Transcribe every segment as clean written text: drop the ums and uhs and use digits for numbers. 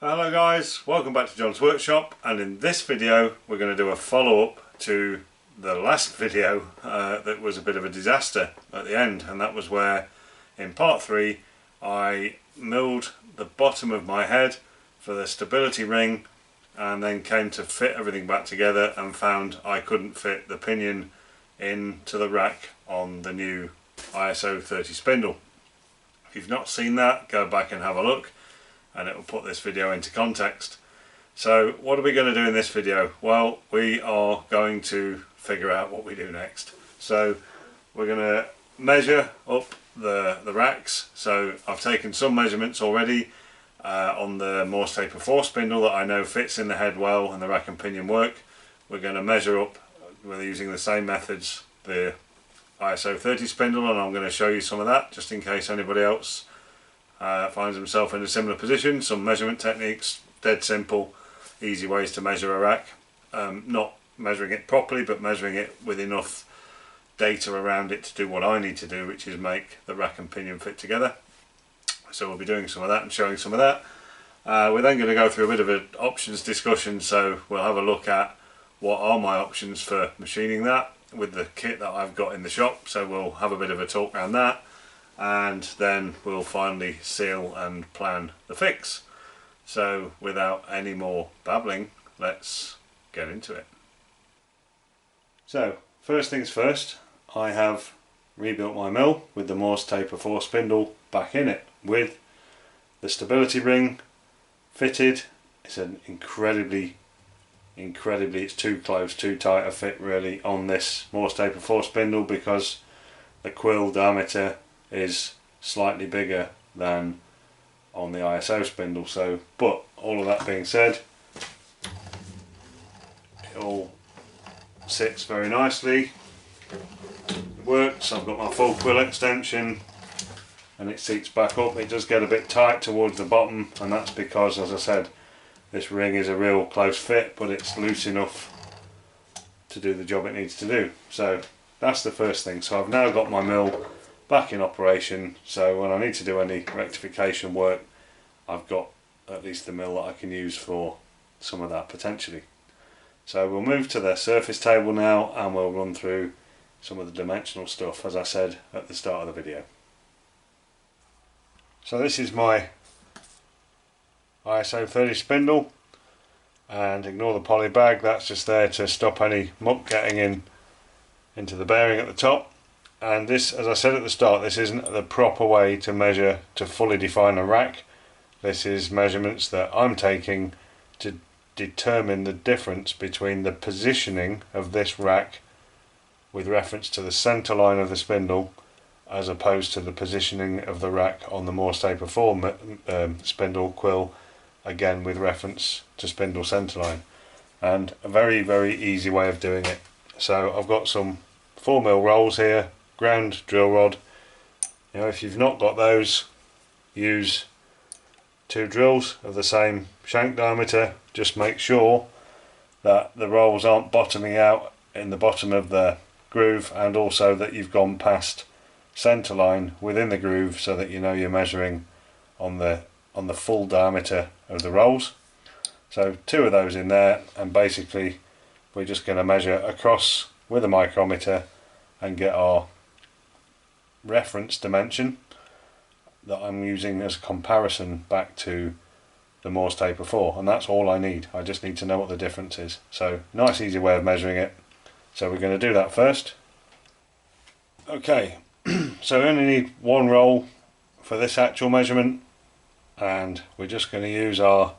Hello guys, welcome back to John's Workshop, and in this video we're going to do a follow-up to the last video that was a bit of a disaster at the end, and that was where in part 3 I milled the bottom of my head for the stability ring and then came to fit everything back together and found I couldn't fit the pinion into the rack on the new ISO 30 spindle. If you've not seen that, go back and have a look, and it will put this video into context. So what are we going to do in this video? Well, we are going to figure out what we do next. So we're going to measure up the racks. So I've taken some measurements already on the Morse Taper 4 spindle that I know fits in the head well and the rack and pinion work. We're going to measure up, we're using the same methods, the ISO 30 spindle, and I'm going to show you some of that just in case anybody else finds himself in a similar position. Some measurement techniques, dead simple, easy ways to measure a rack. Not measuring it properly, but measuring it with enough data around it to do what I need to do, which is make the rack and pinion fit together. So we'll be doing some of that and showing some of that. We're then going to go through a bit of an options discussion, so we'll have a look at what are my options for machining that with the kit that I've got in the shop. So we'll have a bit of a talk around that, and then we'll finally seal and plan the fix. So without any more babbling, let's get into it. So first things first, I have rebuilt my mill with the Morse Taper 4 spindle back in it with the stability ring fitted. It's an incredibly it's too close, too tight a fit really on this Morse Taper 4 spindle, because the quill diameter is slightly bigger than on the ISO spindle. So, but all of that being said, it all sits very nicely, it works. I've got my full quill extension and it seats back up. It does get a bit tight towards the bottom, and that's because, as I said, this ring is a real close fit, but it's loose enough to do the job it needs to do. So that's the first thing. So I've now got my mill back in operation, so when I need to do any rectification work, I've got at least the mill that I can use for some of that potentially. So we'll move to the surface table now and we'll run through some of the dimensional stuff, as I said at the start of the video. So this is my ISO 30 spindle, and ignore the poly bag, that's just there to stop any muck getting into the bearing at the top. And this, as I said at the start, this isn't the proper way to measure to fully define a rack. This is measurements that I'm taking to determine the difference between the positioning of this rack with reference to the centre line of the spindle, as opposed to the positioning of the rack on the Morse Taper 4 spindle quill, again with reference to spindle centre line. And a very easy way of doing it. So I've got some 4mm rolls here, ground drill rod. You know, if you've not got those, use 2 drills of the same shank diameter. Just make sure that the rolls aren't bottoming out in the bottom of the groove, and also that you've gone past centre line within the groove, so that you know you're measuring on the full diameter of the rolls. So 2 of those in there, and basically we're just going to measure across with a micrometer and get our reference dimension that I'm using as a comparison back to the Morse Taper 4, and that's all I need. I just need to know what the difference is. So nice easy way of measuring it. So we're going to do that first. Okay, so we only need 1 roll for this actual measurement, and we're just going to use our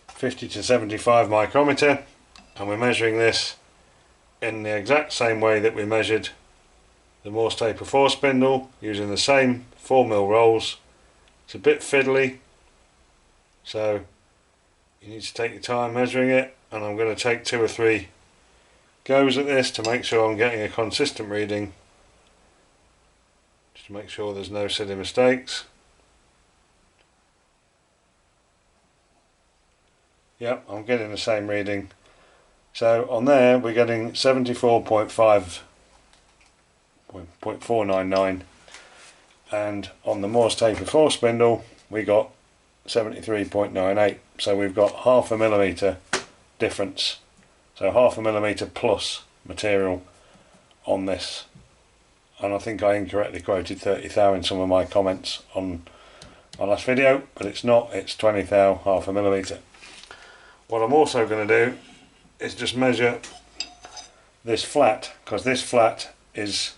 50 to 75 micrometer, and we're measuring this in the exact same way that we measured the Morse Taper 4 spindle, using the same 4mm rolls. It's a bit fiddly, so you need to take your time measuring it, and I'm going to take 2 or 3 goes at this to make sure I'm getting a consistent reading, just to make sure there's no silly mistakes. Yep, I'm getting the same reading. So on there we're getting 74.499, and on the Morse Taper 4 spindle we got 73.98, so we've got half a millimetre difference, so half a millimetre plus material on this. And I think I incorrectly quoted 30 thou in some of my comments on my last video, but it's not, it's 20 thou, half a millimetre. What I'm also going to do is just measure this flat, because this flat there's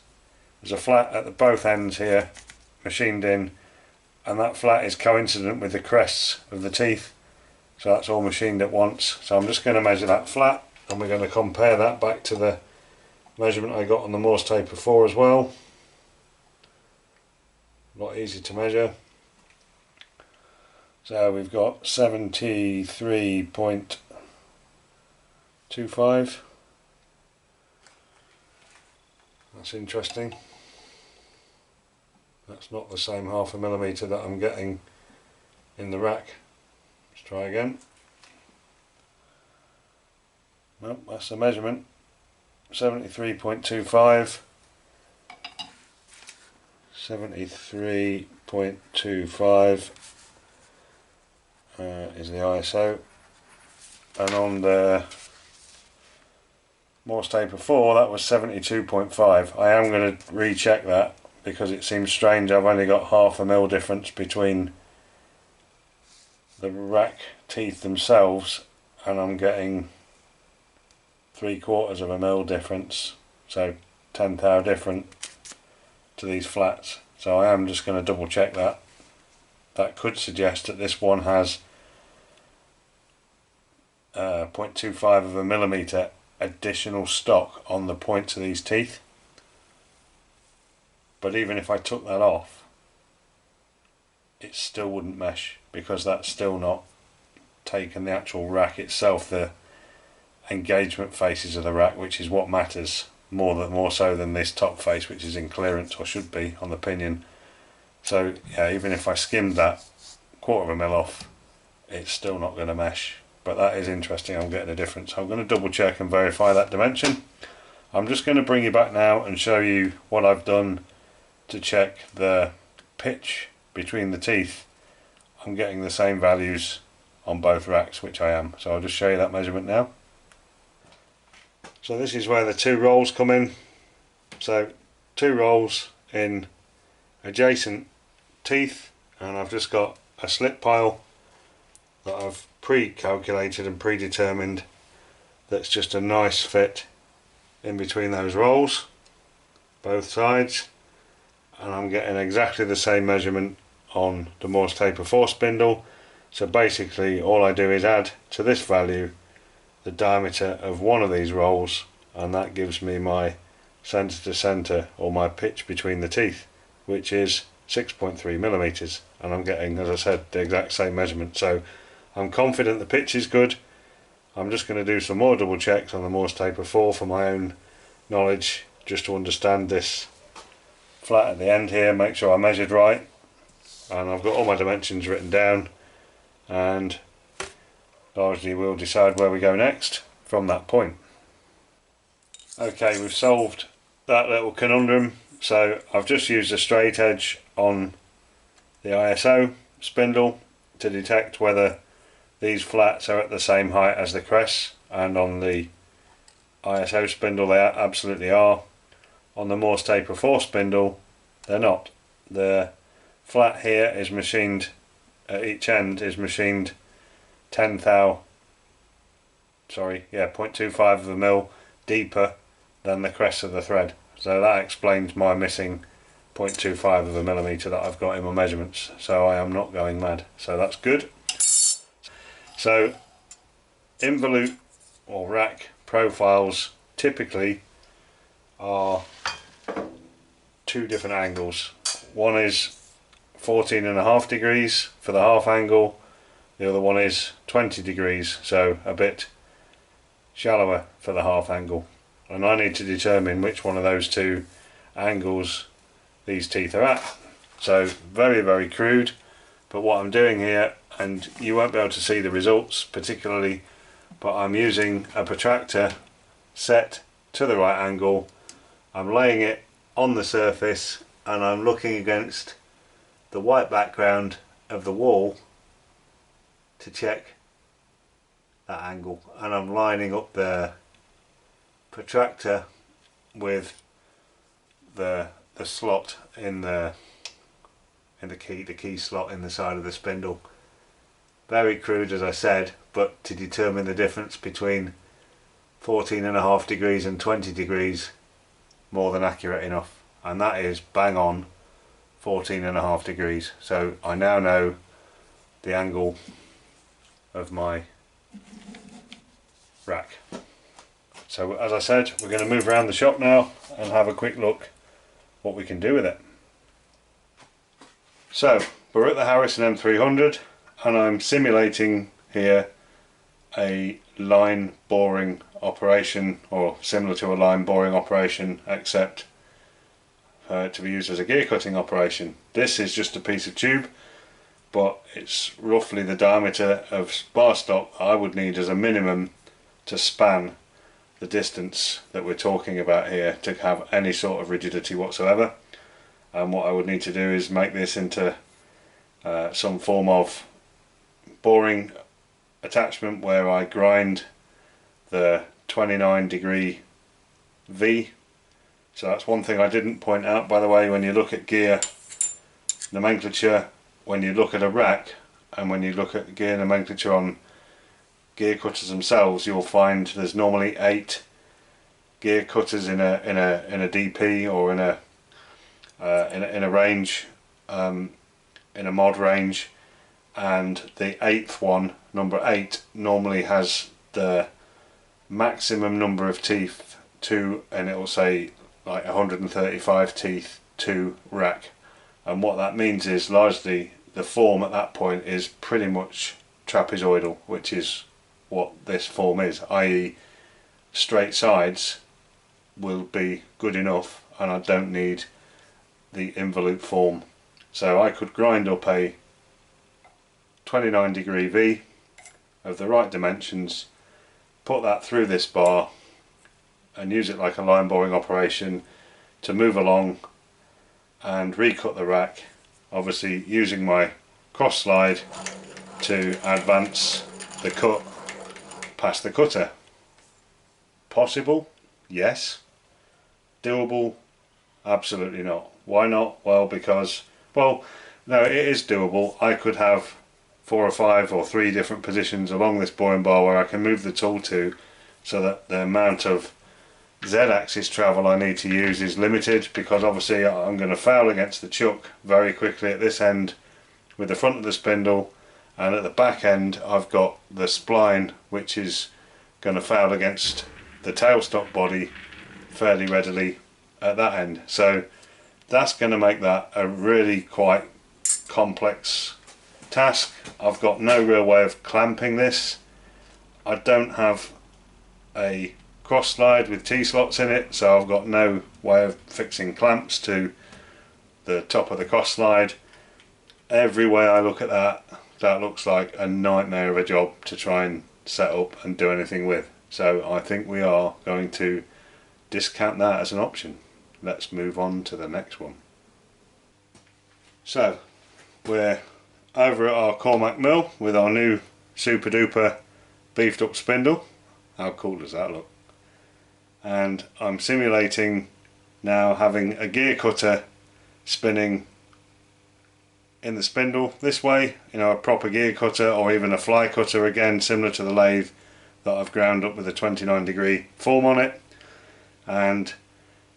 a flat at the both ends here machined in, and that flat is coincident with the crests of the teeth, so that's all machined at once. So I'm just going to measure that flat, and we're going to compare that back to the measurement I got on the Morse taper 4 as well. Not easy to measure. So we've got 73.25. That's interesting. That's not the same half a millimetre that I'm getting in the rack. Let's try again. Nope, that's the measurement. 73.25. 73.25 is the ISO, and on the Morse taper 4 that was 72.5. I am going to recheck that because it seems strange. I've only got half a mil difference between the rack teeth themselves, and I'm getting 3/4 of a mil difference, so 10 thou different to these flats. So I am just going to double check that. That could suggest that this one has 0.25 of a millimetre additional stock on the points of these teeth. But even if I took that off, it still wouldn't mesh, because that's still not taken the actual rack itself, the engagement faces of the rack, which is what matters more so than this top face, which is in clearance, or should be, on the pinion. So yeah, even if I skimmed that 1/4 of a mil off, it's still not going to mesh. But that is interesting. I'm getting a difference. I'm going to double check and verify that dimension. I'm just going to bring you back now and show you what I've done to check the pitch between the teeth. I'm getting the same values on both racks, which I am. So I'll just show you that measurement now. So this is where the two rolls come in. So two rolls in adjacent teeth, and I've just got a slip pile that I've pre-calculated and predetermined, that's just a nice fit in between those rolls, both sides, and I'm getting exactly the same measurement on the Morse taper 4 spindle. So basically all I do is add to this value the diameter of one of these rolls, and that gives me my centre to centre, or my pitch between the teeth, which is 6.3 millimeters, and I'm getting, as I said, the exact same measurement. So I'm confident the pitch is good. I'm just going to do some more double checks on the Morse taper 4 for my own knowledge, just to understand this flat at the end here, make sure I measured right, and I've got all my dimensions written down, and largely we'll decide where we go next from that point. Okay, we've solved that little conundrum. So I've just used a straight edge on the ISO spindle to detect whether these flats are at the same height as the crests, and on the ISO spindle they absolutely are. On the Morse taper 4 spindle they're not. The flat here is machined, at each end is machined 10 thou, sorry, yeah, 0.25 of a mil deeper than the crest of the thread. So that explains my missing 0.25 of a millimetre that I've got in my measurements. So I am not going mad. So that's good. So involute or rack profiles typically are two different angles. One is 14.5 degrees for the half angle, the other one is 20 degrees, so a bit shallower for the half angle, and I need to determine which one of those two angles these teeth are at. So very crude, but what I'm doing here, and you won't be able to see the results particularly, but I'm using a protractor set to the right angle. I'm laying it on the surface and I'm looking against the white background of the wall to check that angle, and I'm lining up the protractor with the slot in the key slot in the side of the spindle. Very crude, as I said, but to determine the difference between 14.5 degrees and 20 degrees, more than accurate enough, and that is bang on 14.5 degrees. So I now know the angle of my rack. So as I said, we're going to move around the shop now and have a quick look what we can do with it. So we're at the Harrison M300 and I'm simulating here a line boring operation, or similar to a line boring operation, except to be used as a gear cutting operation. This is just a piece of tube, but it's roughly the diameter of bar stock I would need as a minimum to span the distance that we're talking about here to have any sort of rigidity whatsoever. And what I would need to do is make this into some form of boring attachment where I grind the 29-degree V. So that's one thing I didn't point out, by the way. When you look at gear nomenclature, when you look at a rack and when you look at gear nomenclature on gear cutters themselves, you'll find there's normally 8 gear cutters in a DP or in a range, in a mod range, and the 8th one, number 8, normally has the maximum number of teeth to, and it will say like 135 teeth to rack. And what that means is largely the form at that point is pretty much trapezoidal, which is what this form is, i.e. straight sides will be good enough and I don't need the involute form. So I could grind up a 29-degree V of the right dimensions, put that through this bar and use it like a line boring operation to move along and recut the rack, obviously using my cross slide to advance the cut past the cutter. Possible? Yes. Doable? Absolutely not. Why not? Well, because, well, no, it is doable. I could have 4 or 5 or 3 different positions along this boring bar where I can move the tool to, so that the amount of Z-axis travel I need to use is limited, because obviously I'm going to foul against the chuck very quickly at this end with the front of the spindle, and at the back end I've got the spline which is going to foul against the tailstock body fairly readily at that end. So that's going to make that a really quite complex task. I've got no real way of clamping this. I don't have a cross slide with T-slots in it, so I've got no way of fixing clamps to the top of the cross slide. Every way I look at that, that looks like a nightmare of a job to try and set up and do anything with. So I think we are going to discount that as an option. Let's move on to the next one. So we're over at our Cormac mill with our new super duper beefed up spindle. How cool does that look? And I'm simulating now having a gear cutter spinning in the spindle this way, you know, a proper gear cutter, or even a fly cutter, again similar to the lathe that I've ground up with a 29-degree form on it, and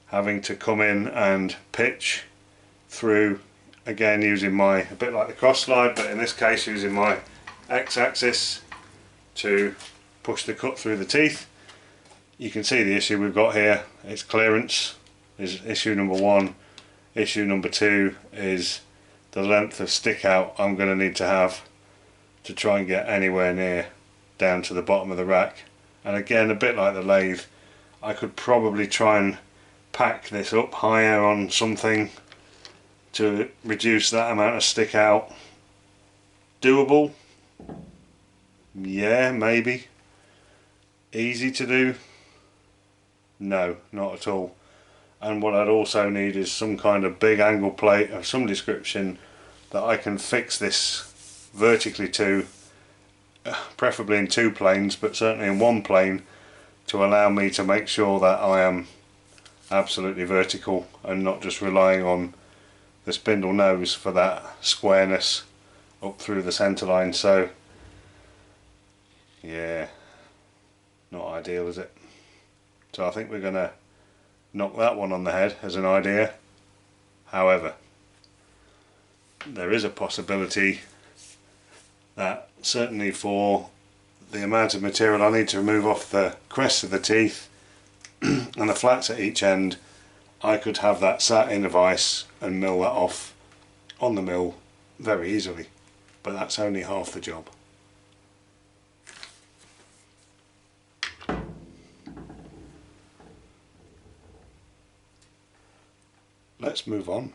having to come in and pitch through, again using my, a bit like the cross slide, but in this case using my X-axis to push the cut through the teeth. You can see the issue we've got here. It's clearance is issue number 1. Issue number 2 is the length of stick out I'm going to need to have to try and get anywhere near down to the bottom of the rack. And again, a bit like the lathe, I could probably try and pack this up higher on something to reduce that amount of stick out. Doable? Yeah, maybe. Easy to do? No, not at all. And what I'd also need is some kind of big angle plate of some description that I can fix this vertically to preferably in 2 planes, but certainly in 1 plane, to allow me to make sure that I am absolutely vertical and not just relying on the spindle nose for that squareness up through the centre line. So yeah, not ideal, is it? So I think we're going to knock that one on the head as an idea. However, there is a possibility that certainly for the amount of material I need to remove off the crest of the teeth and the flats at each end, I could have that sat in a vise and mill that off on the mill very easily, but that's only half the job. Let's move on.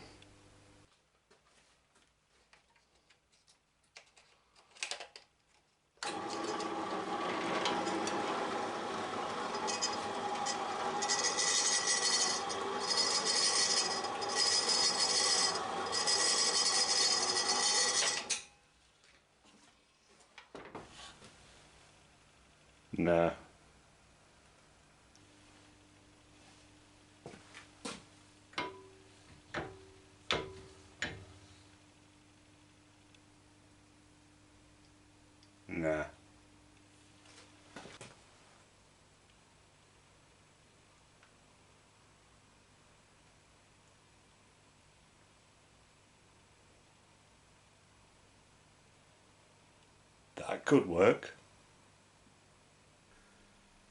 Nah. Nah. That could work.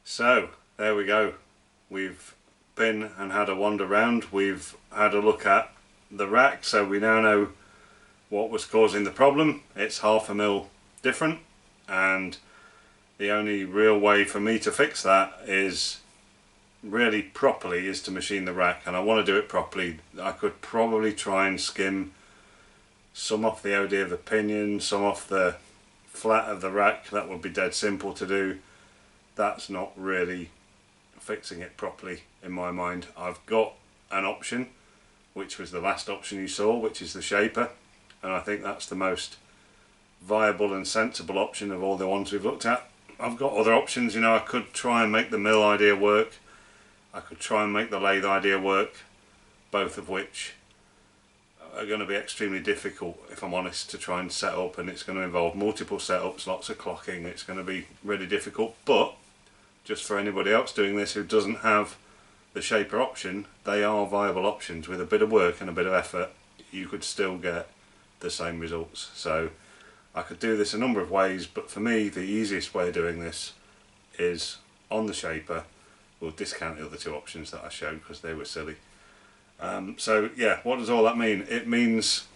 So there we go. We've been and had a wander round. We've had a look at the rack, so we now know what was causing the problem. It's half a mil different, and the only real way for me to fix that is really properly is to machine the rack, and I want to do it properly. I could probably try and skim some off the OD of the pinion, some off the flat of the rack. That would be dead simple to do. That's not really fixing it properly in my mind. I've got an option, which was the last option you saw, which is the shaper, and I think that's the most viable and sensible option of all the ones we've looked at. I've got other options, you know. I could try and make the mill idea work, I could try and make the lathe idea work, both of which are going to be extremely difficult, if I'm honest, to try and set up, and it's going to involve multiple setups, lots of clocking. It's going to be really difficult, but just for anybody else doing this who doesn't have the shaper option, they are viable options. With a bit of work and a bit of effort, you could still get the same results. So I could do this a number of ways, but for me the easiest way of doing this is on the shaper. We'll discount the other 2 options that I showed because they were silly. So yeah, what does all that mean? It means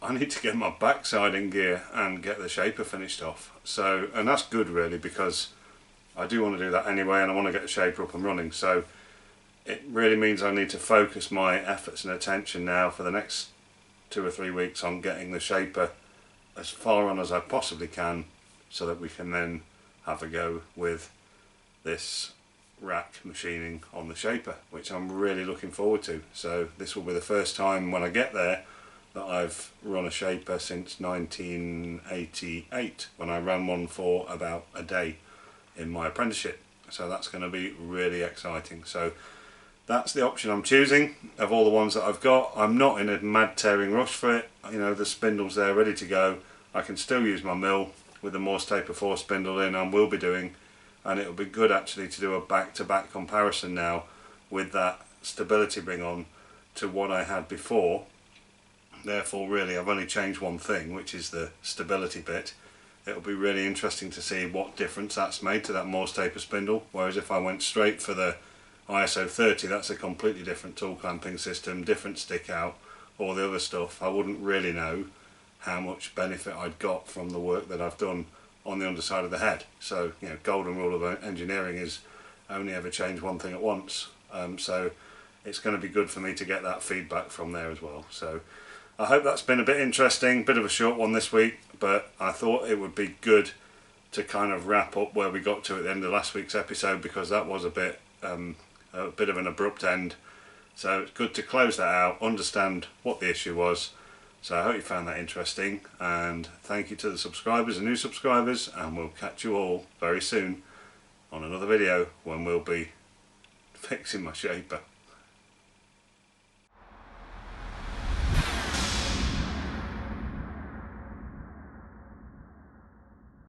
I need to get my backside in gear and get the shaper finished off. So, and that's good really, because I do want to do that anyway, and I want to get the shaper up and running. So it really means I need to focus my efforts and attention now for the next 2 or 3 weeks on getting the shaper as far on as I possibly can, so that we can then have a go with this rack machining on the shaper, which I'm really looking forward to. So this will be the first time when I get there that I've run a shaper since 1988, when I ran one for about a day in my apprenticeship. So that's going to be really exciting. So that's the option I'm choosing of all the ones that I've got. I'm not in a mad tearing rush for it. You know, the spindle's there ready to go. I can still use my mill with the Morse Taper 4 spindle in, and will be doing, and it'll be good actually to do a back-to-back comparison now with that stability bring on to what I had before. Therefore really I've only changed one thing, which is the stability bit. It'll be really interesting to see what difference that's made to that Morse Taper spindle, whereas if I went straight for the ISO 30, that's a completely different tool clamping system, different stick out, all the other stuff. I wouldn't really know how much benefit I'd got from the work that I've done on the underside of the head. So, you know, golden rule of engineering is only ever change one thing at once. So it's going to be good for me to get that feedback from there as well. So I hope that's been a bit interesting, bit of a short one this week, but I thought it would be good to kind of wrap up where we got to at the end of last week's episode, because that was a bit of an abrupt end. So it's good to close that out, understand what the issue was, So I hope you found that interesting, and thank you to the subscribers and new subscribers, and we'll catch you all very soon on another video when we'll be fixing my shaper.